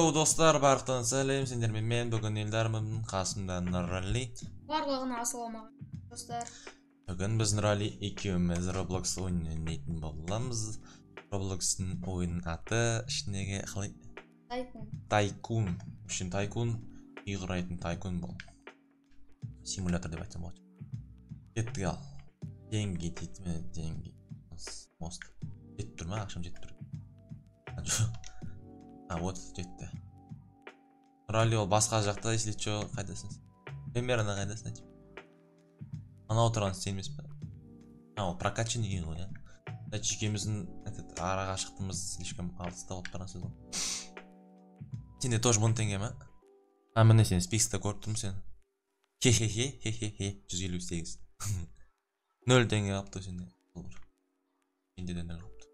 Йоу достар, барлықтарыңызға сәлем, сендермен мен бүгін Елдармын, қасымда Нұрали. Барлығына ассалаумағалейкум достар. Бүгін біз Нұрали екеуміз Roblox ойынын ойнайтын боламыз. Roblox'тың ойынның аты ішіндегі Тайкун. Үшін Тайкун, үй құрайтын Тайкун бұл. Симулятор деп айтсам болады. Кеттік ал. Деньги дейді ме, деньги. Мост. Жетіп тұр ма, ақшам жетіп тұр. Вот жетті. Нұрали ол басқа жақта, если чо, қайдасың? Примерно қайдасың айтып. Анау тұрған сен емес па? Ол прокачанный ең ғой, ja. Значит, екеуміздің араға шықтымыз слишком алыста болып тұрған сөз ғой. Сенде тоже 1000 теңге ма? Міне сен спискта көріп тұрмын сен. Хе-хе-хе, 158. 0 теңге қалыпты сенде. Менде де 0 қалыпты.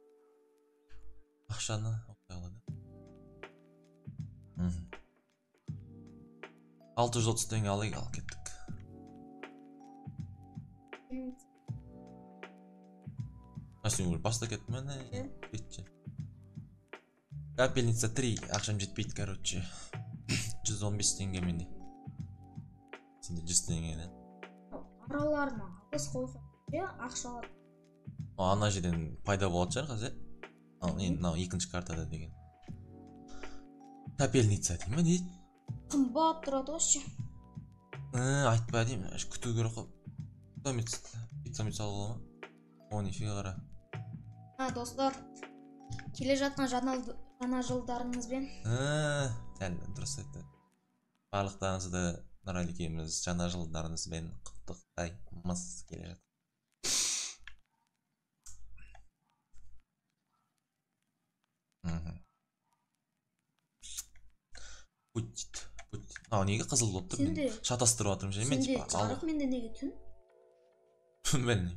Ақшаны оқтай алады. 630 теңге алайық, ал кеттік. Сен баста кеттім әне, кетші. Капельница 3, ақшам жетпейді, короче. 115 теңге менде. Сенде 100 теңге, да? Араларына қыз қойса, ақшалар. Ана жерден пайда болады шығар қазір. Мынау екінші картада деген. Капельница дейм ме дейді? Қымбат тұрады осы. Айтпа дейм, күту керек қой. Питомец алуға ма? О, нифига қара. Достар, келе жатқан жаңа жылдарыңызбен. Дәл, дұрыс айтты. Барлықтарыңызды Нұрали екеуміз жаңа жылдарыңызбен құттықтаймыз келе жатыр. Путь. Неге қызыл болып тұр? Мен шатастырып атырмын және мен типа жарық менде неге түн? Білмеймін.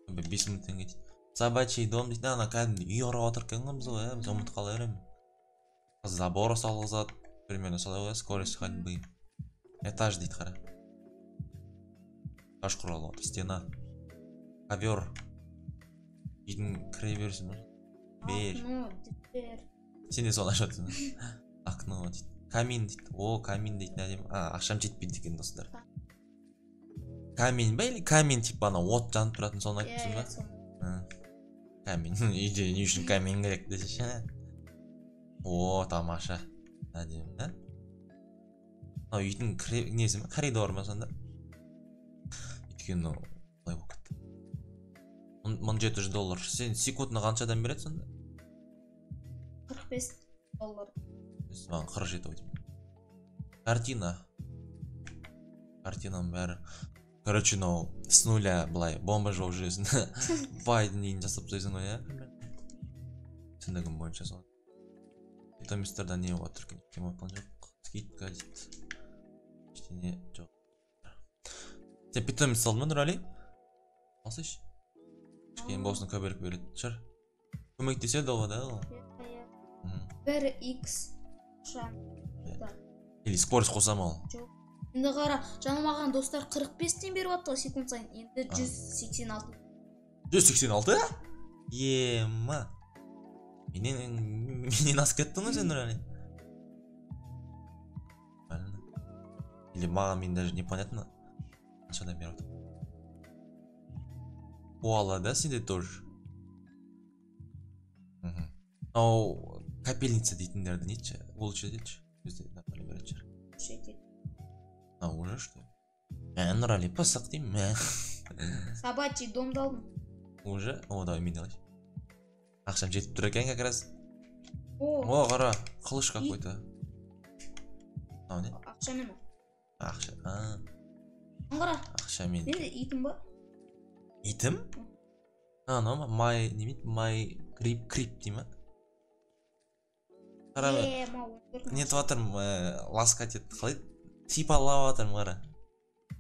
5000 теңге дейді. Собачий дом дейді. Ана кәдімгі үй құрап отыр екен ғой біз ғой, біз ұмытып қала беремін. Забор салғызады, примерно солай ғой, скорость ходьбы. Этаж дейді қара. Этаж құралып отыр, стена. Ковер. Үйдің кіре берсін ба? Окно, дверь. Сен де соны ашып отырсың. Окно дейді. Камин дейді. Камин дейді әдемі. Ақшам жетпейді екен достар. Камин ба или камин типа ана от жанып тұратын соны айтып тұрсың ба? Камин. Үйде не үшін камин керек десеші. Тамаша. Әдемі, да? Үйдің несі ма? Коридор ма сонда? Өйткені олай болып кетті. $1700. Сен секундына қаншадан береді сонда? $45. Маған 47 өтім. Картина. Картинаның бәрі. Короче, с нуля былай бомба жоқ жүресің. Байдың дейін жасап тойсың ғой, түсіндігім бойынша сол. Питомистерда не отыр екен? Кемапан жоқ. Скидка дейді. Ештеңе жоқ. Сен питомис салдың ба, Нұрали? Алсайшы. Кішкене болсын көбірек береді шығар. Көмектеседі оға да ол. 1x или скорость қосам ол? Жоқ. Енді қара, жаңылмаған достар 45-тен беріп атты секунд сайын. Енді 186. 186? Ема. Менен асып кеттің ғой сен, Нұрали? Или маған мен даже непонятно. Қаншадан беріп атты? Оала, да, сенде тоже? Капельница дейтіндерді нетші? Лучше детші? Бізде нормально береді шығар. Уже что? Нұрали пасық дейм. Собачий домды алдым. Уже? Давай мен алайын. Ақшам жетіп тұр екен как раз. Қара, қылыш какой-то. Не? Ақша мен. Ақша. Қара. Ақша мен. Менде итім ба? Итім? Май, не бейт? Май крип дейм, Қара, нетіп атырмын, ласкать етті қалай? Сипалап атырмын, қара.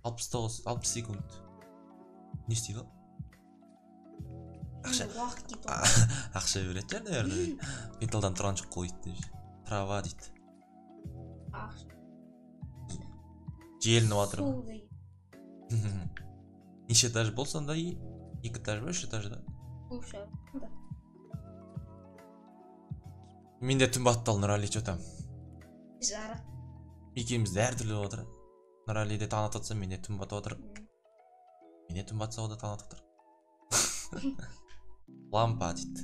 60 секунд. Не істейді ол? Ақша береді жер, наверное. Металдан тұрған жоқ қой дейді. Трава дейді. Желініп атырмын. Неше этаж бол сонда? 2 этаж ба, 3 этаж да? Менде түн баттал, Нұрали, что там? жарық. Екеуміз де әртүрлі болып отыр. Нұрали де таң атып отса, мен де түн батып отыр. Мен де түн батса, ол да таң атып отыр. Лампа дейді.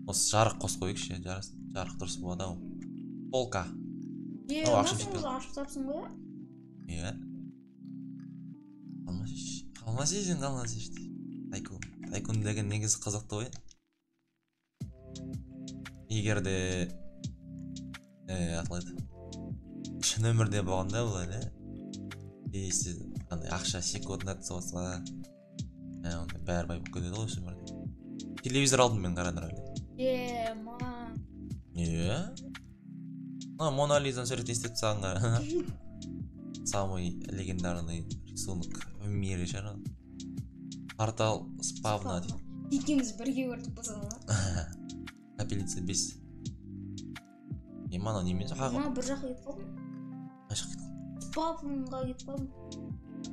Осы жарық қосып қойайықшы, жарық дұрыс болады ау. Полка. Ақшам жетпей қалды. Ашып тапсың ғой. Иә. Қалмас еш. Тайкун деген негізі қызықты ғой. Егер де атылайды. Шын өмірде болғанда болады. Сіз қандай ақша секундына түсіп онда бәрі бай болып кетеді ғой шын өмірде. Телевизор алдым мен қара Нұрали. Мам. Мона Лизаны суретін естіп тұрсаң қара. Самый легендарный рисунок в мире шығар. Портал спавна дейді. Екеуміз бірге көрдік болсаң ба? Апелляция 5. Мана немен қағып? Мына бір жаққа кетіп қалдым. Қай жаққа кетіп қалдың? Спавнға кетіп қалдым.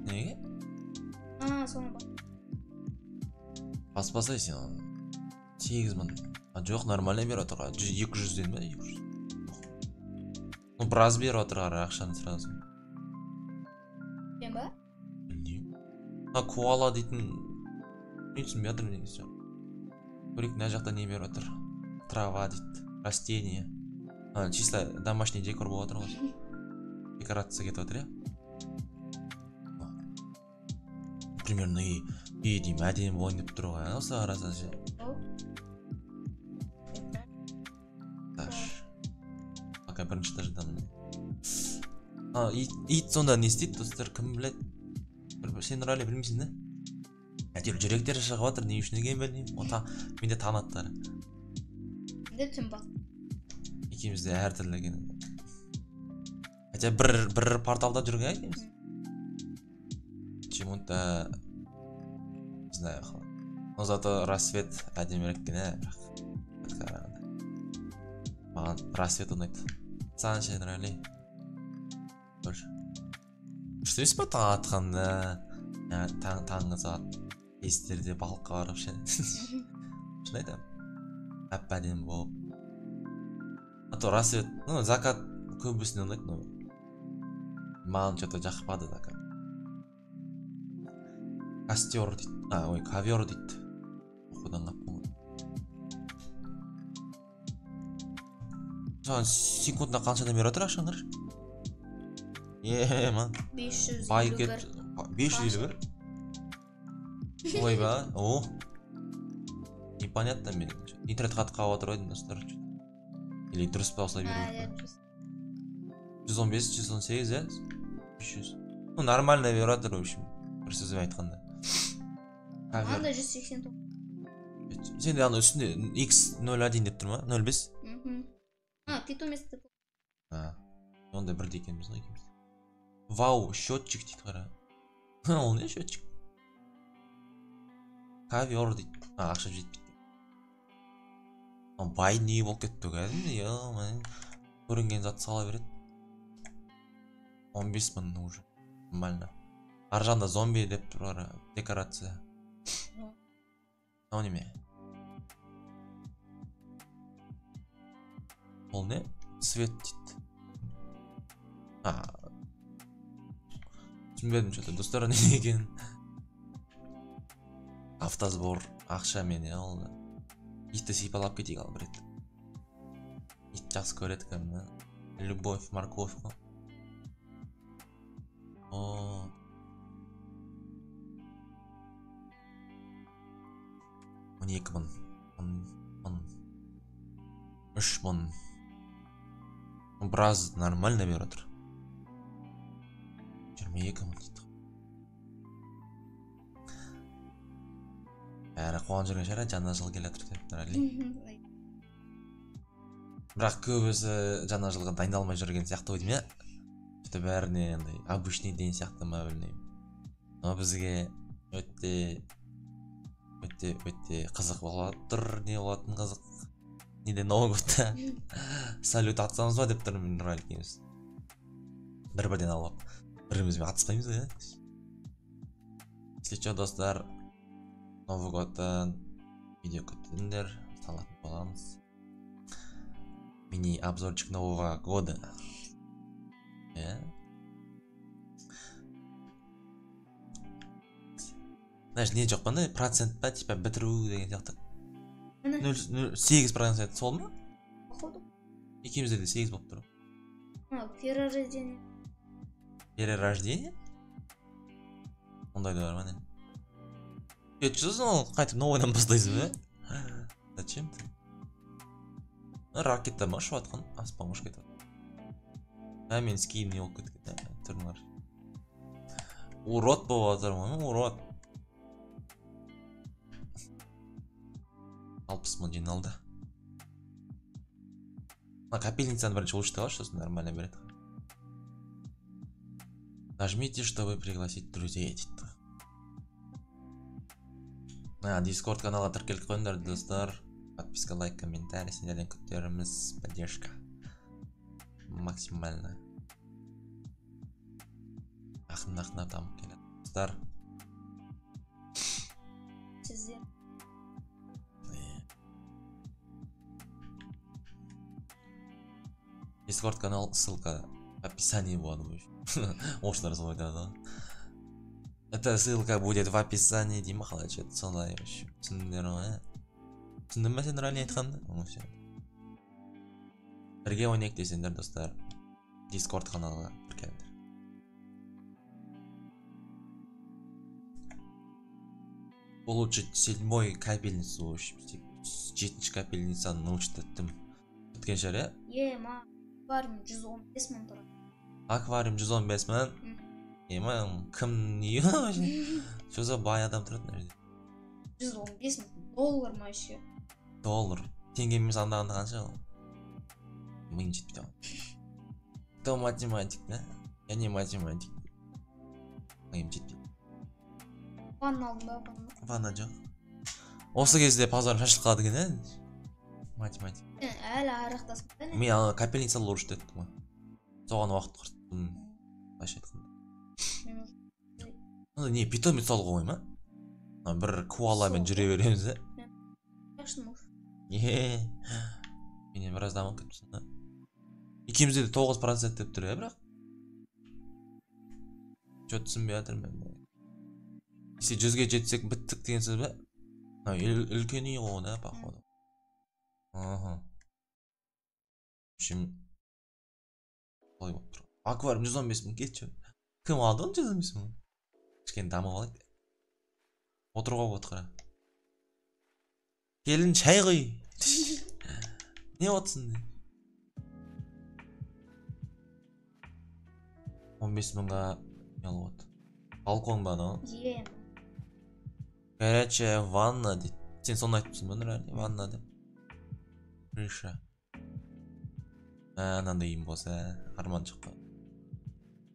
Неге? Соны ба. Баспасай сен 8000. Жоқ, нормально беріп отыр. 200-ден ба? 200. Ну, біраз беріп отыр ақшаны сразу. Мен ба? Білмеймін. Коала дейтін мен түсінбей жатырмын негізі. Көрейік, мына жақта не беріп отыр? Трава дейді. Растение. Чисто домашний декор болып отыр ғой. Декорация кетіп отыр, примерно үй деймін әдемі болайын деп тұр ғой. Осы қарасаң ше. Пока бірінші этаждамын. Ит сонда не істейді, достар, кім біледі? Сен Нұрали білмейсің да? Әйтеуір жүректері шығып отыр, не үшін екенін білмеймін. Менде таң аттары. Менде түн бат. Екеуміз де әртүрлі екен. Хотя бір порталда жүрген екенбіз. Почему-то не знаю. Но зато рассвет әдемірек екен, бірақ маған рассвет ұнайды. Саған ше Нұрали. Күшті емес па таң атқанда? Таңғы сағат 5-терде балыққа барып ше. Шын айтамын. Әп-әдемі болып. А то рассвет, закат көбісіне ұнайды, но маған что-то жақпады закат. Костер дейді. Ковер дейді. Оқудан қаппын. Соған секундына қаншадан беріп отыр ақшаң қараш? Ман. 551. 551? Ой ба, непонятно мен. Интернет қатып қалып отыр ойдың достар. Или дұрыс па осылай беріп. 115, 118, иә? 300. Ну, нормально беріп отыр, в общем. Бір сөзбен айтқанда. Анда 189. Сенде ана үстінде X01 деп тұр ма? 05? Питомец деп. Онда бірде екенбіз ғой екеуміз. Вау, счетчик дейді қара. Ол не счетчик? Ковер дейді. Ақша жетпейді. Бай не болып кетті кәдімгі, көрінген зат сала береді. 15 000 уже. Нормально. Ар жағында зомби деп тұр декорация. Ол неме? Ол не? Свет дейді. Түсінбедім что-то, достар не екен. Автосбор, ақша мен, ол да. Итті сипалап кетейік ал бір рет. Ит жақсы көреді кәдімгі. Любовь, морковь қой. 12 000. 3 000. Біраз нормально беріп отыр. 22 000 дейді. Бәрі қуанып жүрген шығар, жаңа жыл келе жатыр деп Нұрали. Бірақ көбісі жаңа жылға дайындалмай жүрген сияқты ойдым, иә? Что бәріне обычный день сияқты ма білмеймін. Но бізге өте қызық болып тұр, не болатын қызық. Неде Новый годта салют атсамыз ба деп тұрмын Нұрали екеуміз. Бір-бірден алып, бірімізбен атыспаймыз ғой, Если что, достар, Новый годтан видео күтіңдер, салатын боламыз. Мини обзорчик Нового года. Знаешь, не жоқ па процент па типа бітіру деген сияқты. Міне 8% сол ма? походу. Екеумізде де 8 болып тұр. Перерождение. Перерождение? Ондай да бар ма не? Кетшісіз ол қайтып новойдан бастайсың ба? Зачем ты? Ракета ма ұшып атқан? Аспанға ұшып кетіп атқан. Мен скиім не болып кеткен. Түрін бар. Урод болып атыр ма? Урод. 60 мың жиналды. Капельницаны бірінші улучшыта алшы, сосын нормально береді. Нажмите, чтобы пригласить друзей дейді. Дискорд каналға тіркеліп қойыңдар достар. Подписка, лайк, комментарий, сендерден күттеріміз. Поддержка максимально. Ақырын дамып келеді достар. Сіздер Дискорд канал, ссылка в описании болады. Орыстар солай айтады. Эта ссылка будет в описании. Дима қалай что-то солай. Түсіндіңдер ғой? Түсіндің ба сен рәли айтқанды? Все. Бірге ойнайық десеңдер достар. Дискорд каналға тіркеліңдер. Улучшить 7-й капельницу. 7-ші капельницаны научить еттім. Өткен шығар, ма аквариум 115 мың тұрады. Аквариум 115 мың? Кім не вообще? Что за бай адам тұрады мына жерде? 115 мың доллар ма еще? Доллар. Теңгемен сандағанда қанша ол? Мың жетпейді ғой. Кто математик, да? Я не математик. Мыңым жетпейді. Ванна алдым ба? Ванна жоқ. Осы кезде пазарым шашылып қалады екен, математик. Әлі арықтасың ба не? Мен капельницалы ұрышты еттім ғой. Соған уақыт құрттым. Былайша айтқанда. Не, питомец алуға қой ма? Бір коаламен жүре береміз да? Менен біраз дамып кетіпсің да? Екеумізде де 9% деп тұр бірақ? Что түсінбей жатырмын мен. Если 100-ге жетсек біттік деген сөз ба? Үлкен үй ғой да, походу. В общем, солай болып тұр. Аквариум 115 мың кетші. Кім алды оны 115 мың? Кішкене дамып алайық. Отыруға болады қара. Келін шай қой. Не отсын? 15 мыңға не алып отыр? Балкон ба да? Горячая ванна дейді. Сен соны айтыпсың ба нұрәлі? Ванна деп. Крыша. Мынандай үйім болса, арман шыққан.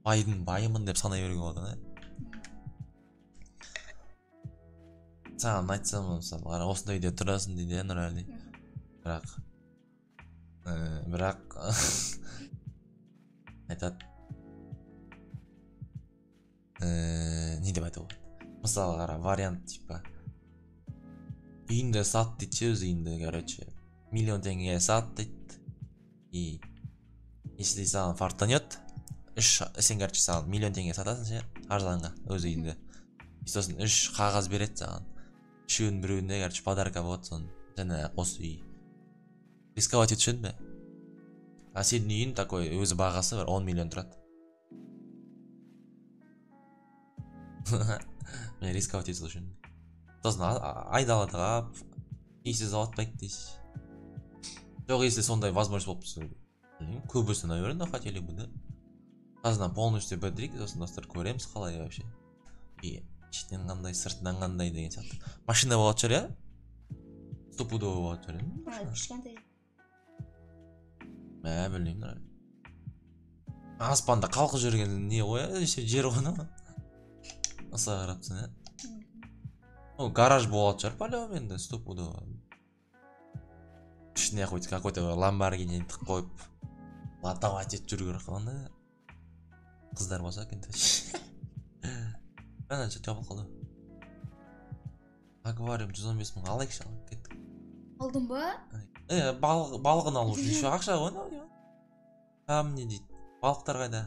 Байымын деп санай беруге болады, да? Саған айтсам, мысалы, осындай үйде тұрасың дейді, нұрәлі. Бірақ айтады. Не деп айтуға болады? Мысалы, қара, вариант, типа. Үйінді сат дейді, өз үйінді, короче. Миллион теңгеге сат дейді. И если саған фартанет, сен, короче, саған миллион теңге сатасың ше, арзанға, өз үйінде. Сосын 3 қағаз береді саған. Үшеуінің біреуінде, короче, подарка болады соны. Және осы үй. Рисковать етшін бе? А сенің үйін такой, өзі бағасы бар, 10 миллион тұрады. Мен рисковать етшін үшін. Сосын айдаладыға, есі заватпайды дейсіз. Жоқ, если сондай возможность болып тұрса, көбісі, наверное, хотели бы, да? Қазынан полностью бітірейік, сосын достар көреміз қалай вообще. И ішінен қандай, сыртынан қандай деген сияқты. Машина болады шығар, я? Стопудово болады шығар, кішкентай. Білмеймін. Аспанда қалқы жүрген не ғой, жер ғана. Аса қарапсың, я? Гараж болады шығар, по-любому енді, стопудово. Ішіне қойды, какой-то ламборгини тық қойып, латавать етіп жүру керек қылғанда. Қыздар болса екен точно. Бәрінен что жабылып қалды. Аквариум 115 мың алайық шалып кеттік. Алдың ба? Балығын алу үшін еще ақша ғой. Там не дейді? Балықтар қайда?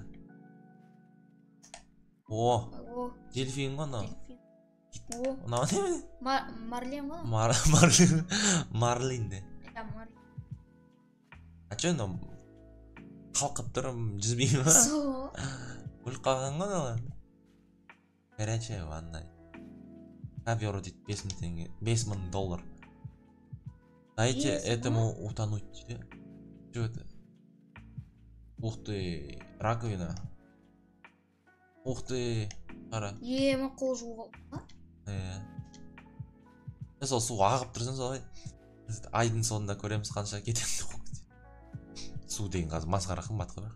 О, О, дельфин ғой мынау. дельфин. О, Мынау не? марлен ғой. Марлин де. Ja, марлен. А че мынау қалқып тұр, жүзбей ма? Со. Өліп қалған ғой мынау. Горячая ванна. Ковер дейді 5000 теңге, $5000. Дайте этому утонуть дейді. Че это? Ух ты, раковина. Ух ты, қара. Ема қол жуға. Сол су ағып тұрсын солай. Айдың соңында көреміз қанша кетемін. Су деген қазір масқара қымбат қой.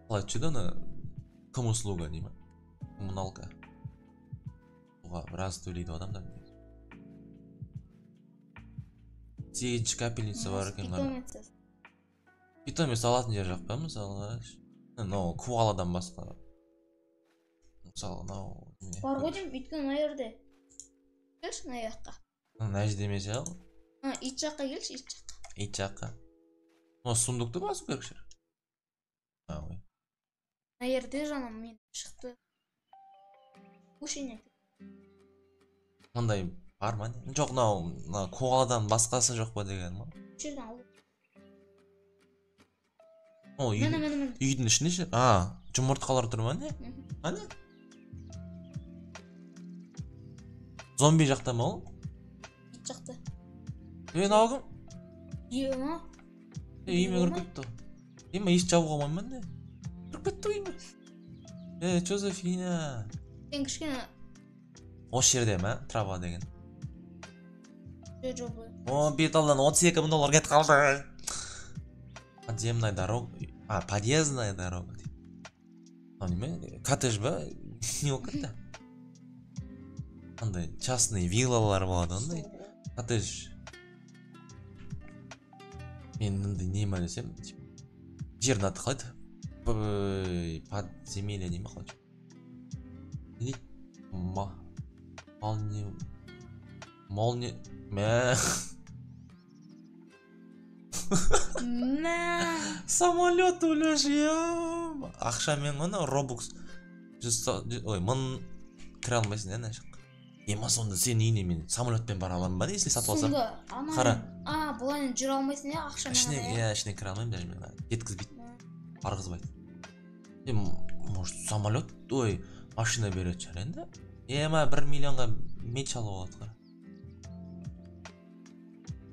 Қалай түседі оны? Кім услуга дей ма? Коммуналка. Суға біраз төлейді адамдар. 8 капельница бар екен ғана. Питомец алатын жер жоқ па мысалы? Но коаладан басқа. Мысалы мынау Бар ғой деймін, өйткені мына жерде. Келші мына жаққа. мына жерде емес ау. Ит жаққа келші, ит жаққа. Ит жаққа. О, сундукты басу керек шығар. Ой. Мына жерде жаңа мен шықты. Ушене. Мындай бар ма? Жоқ, мынау коаладан басқасы жоқ па деген ма? Жерден алып. О, үйдің ішінде ше? Жұмыртқалар тұр ма не? Ане? Зомби жақта ма ол? Ит жақта. Мынау кім? Ема. Үйіме кіріп кетті. Ема еш жабуға болмай ма не? Кіріп кетті үйіме. Че за фигня? Сен кішкене. Осы жерде ма? Трава деген. Жоқ. О, беталдан $32,000 кетіп қалды. Подземная дорога. Подъездная дорога. Неме? Коттедж ба? Не ол кетті? Андай частный виллалар болады ондай. Коттедж. Мен ындай неме десем, жердің аты қалайды? Подземелье дей ма қалай? Не дейді? Молния. Мә. Самолет өлеш, ем. Ақшамен ғана Robux 1000 кіре алмайсың әне шық. Ема сонда сен үйіне мен самолетпен бара аламын ба, если сатып алсам? Қара. Бұлайын жүре алмайсың я ақшамен. Ішіне кіре алмайым даже мен. Жеткізбейді. Барғызбайды. Может самолет, машина береді шығар енді? Ема 1 миллионға меч алып алады қара.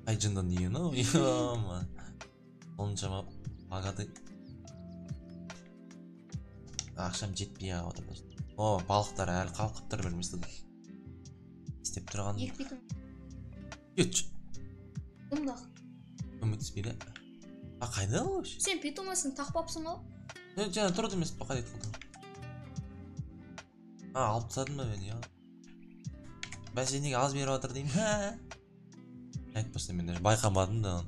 Қай жындан дейін, ема. Оншама бағады. Ақшам жетпей ағып отыр. О, балықтар әлі қалқып тұр білместі да. Істеп тұрған. Екпейтін. Кетші. Кымдақ. Көмектеспейді. Қайда ол өш? Сен питомасын тақпапсың ол? Жаңа тұрды емес па, қайда етқылды? Алып тастадым ба мен, я. Бәсе неге аз беріп отыр деймін. Айтпаса мен даже байқамадым да.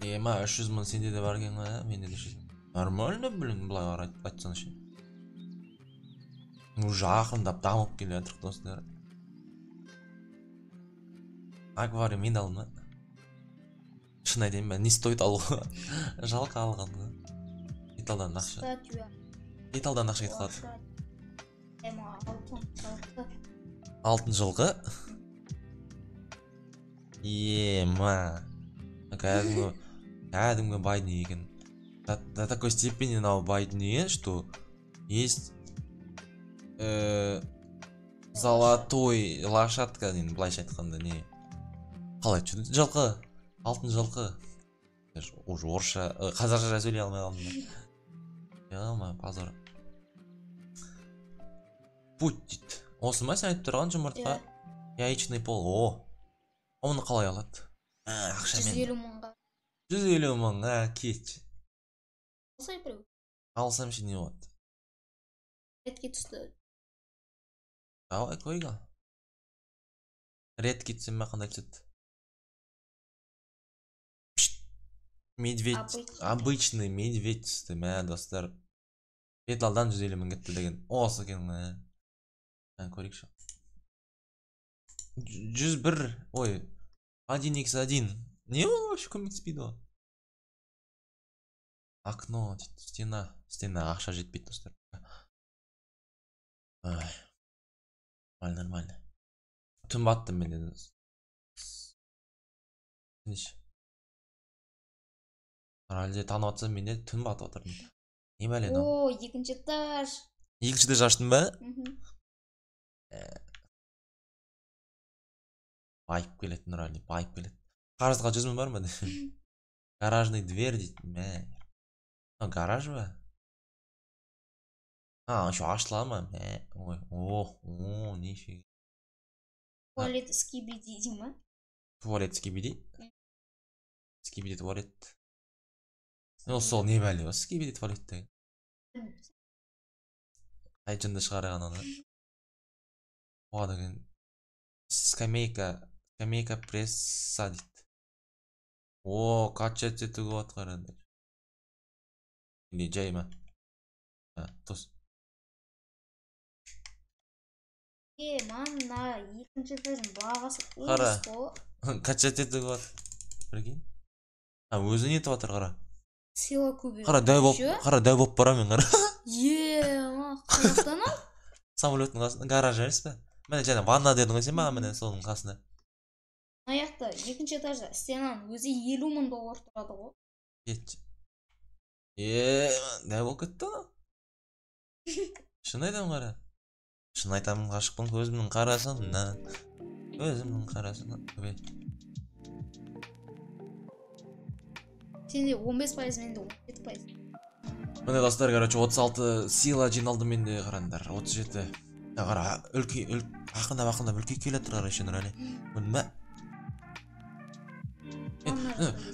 Ема 300 000 сенде де бар екен ғой, менде де 300 000. Нормально, блин, былай айтсаң ше. Уже ақырындап дамып келе жатырық достар. Аквариум мен алдым ба? Шын айтайын ба, не стоит алуға? Жалқа алған ғой. Италдан ақша. Италдан ақша кетіп қалады. Ема алтын жылқы. Ема. Кәдімгі байдың екен. До такой степени мынау байдың екен, что есть золотой лошадка дейін, былайша айтқанда не. Қалай түсінді? Жылқы. Алтын жылқы. Уже орысша, қазақша сөйлей алмай қалдым. Ема, позор. Путь дейді. Осы ма сен айтып тұрған жұмыртқа? Яичный пол. О, оны қалай алады? Ақшамен. 150 мыңға. 150 мың, кетші. Алсай біреу. Алсам ше не болады? Ретке түсті. Давай қойға. Рет кетсем ма қандай түседі? Медведь. Обычный медведь түсті, мә достар. Петалдан 150 мың кетті деген. Осы екен ма? Көрейікші. 101. Ой. 1x1. Не ол вообще көмектеспейді ол? окно дейді, стена ақша жетпейді достар. Нормально. Түн батты менде. Әлде танып атсам менде түн батып отырдым. Не бәле мынау? О, екінші этаж. Екінші этаж аштың ба? Байып келеді Нұрали, байып келеді. Қарызға 100 000 бар ма? Гаражный дверь дейді. Гараж ба? Еще ашыла ма? Ой, нифига. Туалет скибиди дей ма? Туалет скибиди? Скибиди туалет. Сол не бәле, скибиди туалет деген. Қайчында шығарған ана. Оға деген скамейка пресса дейді. Качать етуге атқарады. Не жай ма? Тос. Мана екінші этаждың бағасы Қара. ұрыс қой. Качать етуге атыр. Бірген? Өзі не етіп атыр, қара. Сила көбейіп. Қара дәу боп барамын қара. Қазақтан ал? Самолеттің қасында гараж емес пе? Міне жаңа ванна дедің ғой сен маған, міне соның қасында. Аяқта екінші этажда стенаның өзі $50 000 тұрады ғой. Кетші. Дәу болып кетті ана. Шын айтамын қара. Шын айтамын ғашықпын көзімнің қарасынан. Көзімнің қарасынан. Сенде 15%, менде 17%. Міне достар, короче, 36 сила жиналды менде, қараңдар. 37. Қара, ақындап үлкейіп келе жатыр, қара еще Нұрали. Міне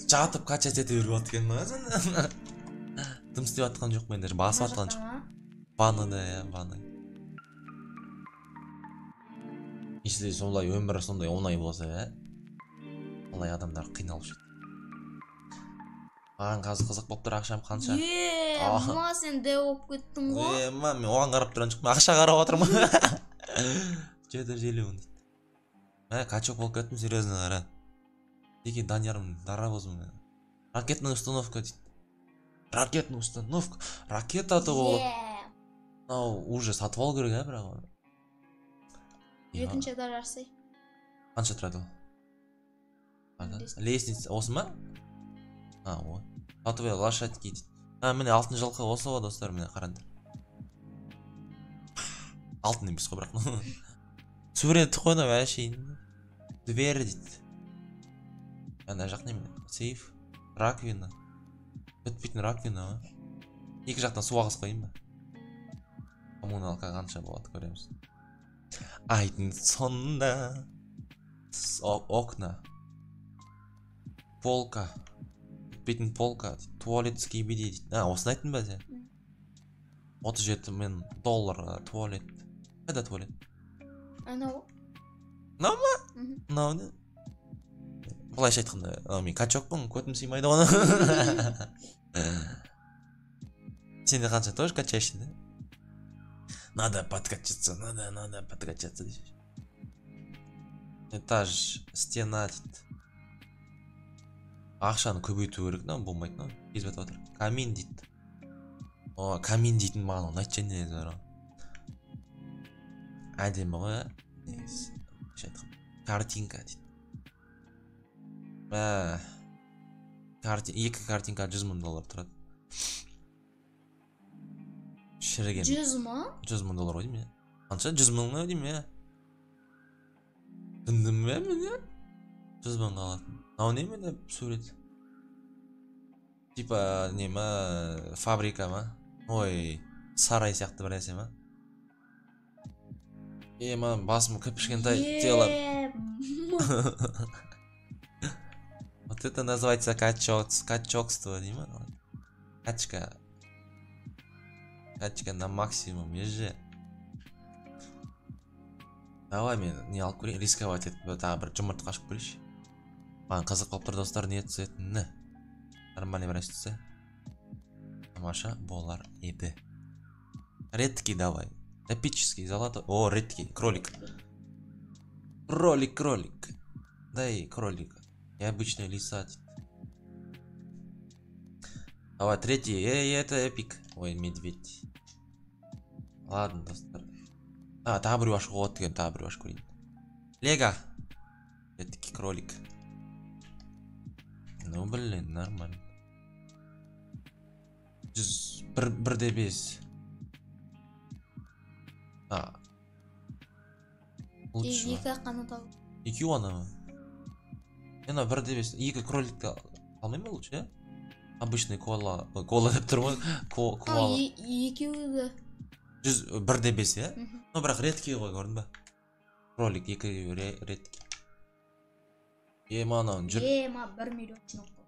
жатып качать ете беріп атқан ма? Тым істеп атқан жоқ менде, басып атқан жоқ. Ваннада, ванна. Если сондай өмір сондай оңай болса, олай адамдар қиналып жүреді. Маған қазір қызық болып тұр, ақшам қанша? Ма сен дәу болып кеттің ғой. Мен оған қарап тұрған жоқпын, ақша қарап отырмын. Жетіп желеуін дейді. Качок болып кеттім, серьезно қара. Теке Даниярым дарабозым. Ракетный установка дейді. Ракетный установка. Ракета-то ол. Уже сатып алу керек, бірақ. Екінші этаж ашсай. Қанша тұрады ол? Лестница осы ма? Ой. Сатып ал, лошадки дейді. Міне алтын жылқы осы ғой достар, міне қараңдар. Алтын емес қой бірақ. Суретті қойна әшейін. Дверь дейді. Ана жақ неме? Сейф. Раквина. Өтпейтін раквина. Екі жақтан су ағыз қойын ба? Коммуналка қанша болады көреміз. Айдың сонда. Окна. Полка. Өтпейтін полка. Туалет скибиди дейді. Осыны айттың ба сен? $37,000 туалет. Қайда туалет? Анау. Мынау ма? Мынау не? Былайша айтқанда, мен качокпын, көтім сыймайды оны. Сен де қанша тоже качаешься, да? Надо подкачаться, надо подкачаться. Этаж, стена дейді. Ақшаны көбейту керек, болмайды, кезіп өтіп отыр. Камин дейді. Камин дейтін маған оны айтшы не зор. Әдемі ғой, картинка дейді. Екі картинка $100,000 тұрады. Шіріген. 100 ма? $100,000 ғой дейм, қанша? 100,000 дейм, Түндім бе мені? 100,000 қалатын. Нау не мені сурет? Типа не ма? Фабрика ма? Ой, сарай сияқты бір нәрсе ма? Маған басым кішкентай тело. Вот это называется качокство, не ма? Качка. Качка на максимум, ежи. Давай мен не алып көрейін, рисковать етіп, тағы бір жұмыртқа қашып көрейші. Маған қызық болып тұр достар, не етсетіні. Нормальный бір әстісі. Тамаша болар еді. Редкий давай. Эпический, золотой. Редкий, кролик. Кролик. Дай кролика. И обычная лиса. Давай, третий. Это эпик. Ой, медведь. Ладно, достар. Тағы біреу ашуға болады деген, тағы біреу ашып көрейін. Лего. Эдакий кролик. Ну, блин, нормально. 105. Лучше. Екі қанат ал. Екеу ана ма? Ена 105. Екі кроликті алмай ма лучше, е? Обычный кола деп тұр ма? Коала. Екеуі. 105, е? Ну, бірақ редкий ғой, көрдің ба? Кролик, екі редкий. Анау жүр. 1 миллион жинап қой.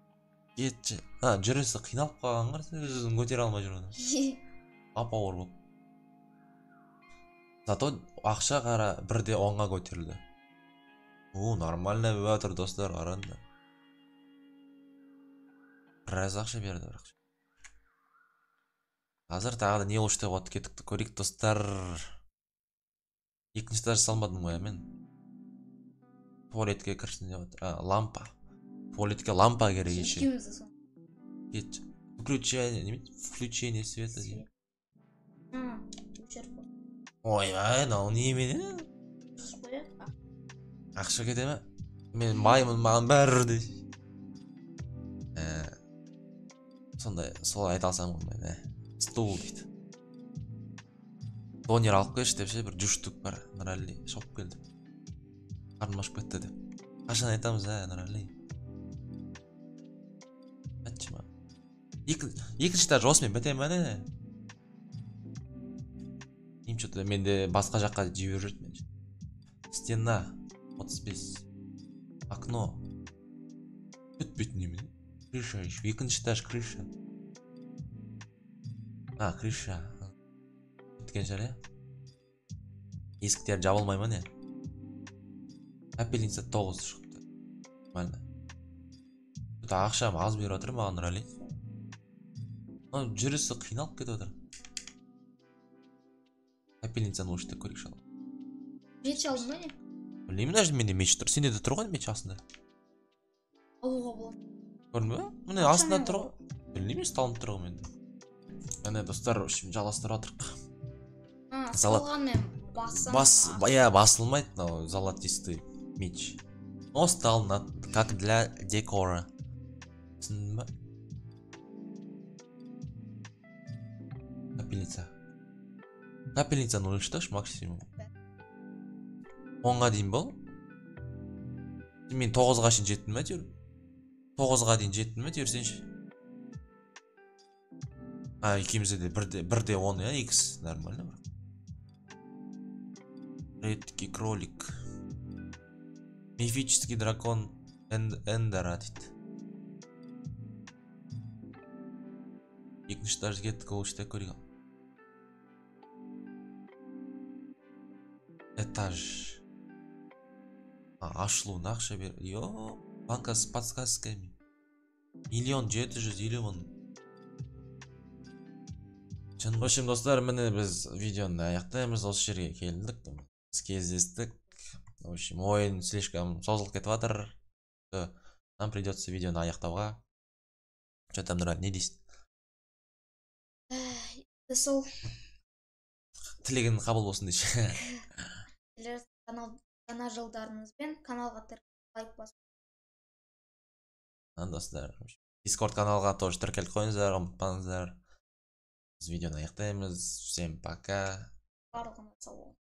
Кетші. Жүрісі қиналып қалған қарсы, өзін көтере алмай жүр оны. Ап-ауыр болып. Зато ақша қара 1-10-ға көтерілді. Нормально өтір достар, аранда. Біраз ақша берді бірақ. Қазір тағы да не ұшты қуат кетікті көрейік достар. Екінші даже салмадым ғой мен. Туалетке кірсін деп отыр. Лампа. Туалетке лампа керек еші. Екеумізді сон. Кетші. Включение света дейм. Өшіріп қой. Ой, мынау немене? Ақша кете ме? Мен маймын, маған бәрі dey. Сондай, солай айта алсам болмайды. Стул дейді. Донер алып келші депше, бір 3 штук бар. Нұрәли шауып келді. Қарным ашып кетті деп. Қашан айтамыз, Нұрәли? Айтшы ма? Екінші даже осымен бітем бәне? Что-то менде басқа жаққа жіберіп жүрді мен. Стена 35. Окно. Өтпейтін немене? Крыша еще. Екінші этаж крыша. Крыша. Өткен жар, е? Есіктер жабылмай ма не? Капельница 9 шықты. Нормально. Ақшам аз беріп отыр маған Нұрәли. Жүрісі қиналып кетіп отыр. Капельницаны өшті көрейік шалып. Меч алдың ба не? Білмеймін, даже менде меч тұр. Сенде де тұр ғой меч астында. Алуға болады. Көрдің бе? Міне астында тұр ғой. Білмеймін, сталынып тұр ғой менде. Міне достар, жаластырып отырық. Салғанмен бассам. Басылмайды, золотистый меч. Но сталынады, как для декора. Түсіндің ба? Капельница. Капельницаны өлшітіш максимум. 10-ға дейін бол. Мен 9-ға шейін жеттім бе тер? 9-ға дейін жеттім бе терсенші? Екеумізде де 1-10, я? X нормально бар. Редкий кролик. Мифический дракон Эндера дейді. Екінші даже кеттік олышты көрген. Этаж. Ашылуын ақша бер. Банка с подсказками. 1 720 000. В общем, достар, міне біз видеоны аяқтаймыз. Осы жерге келдік. Біз кездестік. В общем, ойын слишком созылып кетіп жатыр. Нам придется видеоны аяқтауға. Что там, Нұрәлі, не дейсің? Сол. Тілегің қабыл болсын дейші. Жаңа жылдарыңызбен каналға лайк басып. Достар, Discord каналға тоже тіркеліп қойыңыздар, ұмытпаңыздар. Біз видеоны аяқтаймыз. Всем пока. Барлығына сау болыңыз.